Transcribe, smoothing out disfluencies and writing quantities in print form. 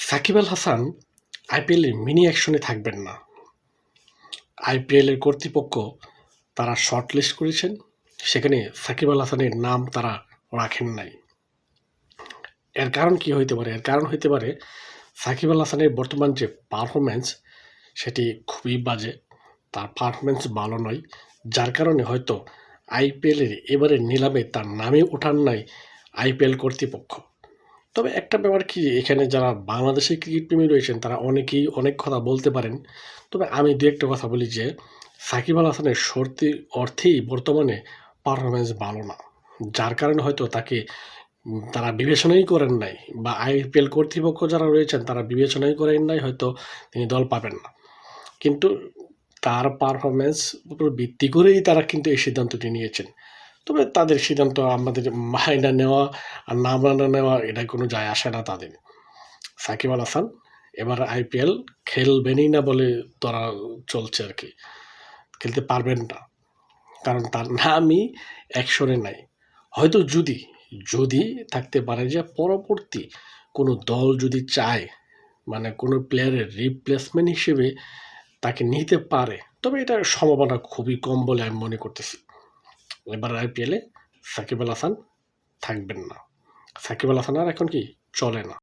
সাকিব আল হাসান আইপিএলে মিনি অ্যাকশনে থাকবেন না। আইপিএলের কর্তৃপক্ষ তারা শর্টলিস্ট করেছেন, সেখানে সাকিব আল হাসানের নাম তারা রাখেন নাই। এর কারণ কি হইতে পারে? এর কারণ হইতে পারে সাকিব আল হাসানের বর্তমান যে পারফরম্যান্স সেটি খুবই বাজে। তার পারফরম্যান্স ভালো নয়, যার কারণে হয়তো আইপিএলের এবারের নিলামে তার নামে ওঠান নাই আইপিএল কর্তৃপক্ষ। তবে একটা ব্যাপার কি, এখানে যারা বাংলাদেশের ক্রিকেট প্রেমী রয়েছেন তারা অনেকেই অনেক কথা বলতে পারেন। তবে আমি দু একটা কথা বলি যে সাকিব আল হাসানের সত্যি অর্থেই বর্তমানে পারফরমেন্স ভালো না, যার কারণে হয়তো তাকে তারা বিবেচনাই করেন নাই, বা আইপিএল কর্তৃপক্ষ যারা রয়েছেন তারা বিবেচনাই করেন নাই, হয়তো তিনি দল পাবেন না। কিন্তু তার পারফরমেন্স উপর ভিত্তি করেই তারা কিন্তু এই সিদ্ধান্তটি নিয়েছেন। তবে তাদের সিদ্ধান্ত আমাদের মাইনা নেওয়া আর না মানা নেওয়া এটা কোনো যায় আসে না তাদের। সাকিব আল হাসান এবার আইপিএল খেলবেনই না বলে তারা চলছে আর কি, খেলতে পারবেন না, কারণ তার নামই অ্যাকশনে নাই। হয়তো যদি যদি থাকতে পারে যে পরবর্তী কোনো দল যদি চায়, মানে কোনো প্লেয়ারের রিপ্লেসমেন্ট হিসেবে তাকে নিতে পারে, তবে এটার সম্ভাবনা খুবই কম বলে আমি মনে করতেছি। এবার আইপিএলে সাকিব আল হাসান থাকবেন না। সাকিব আল হাসান আর এখন কি চলে না।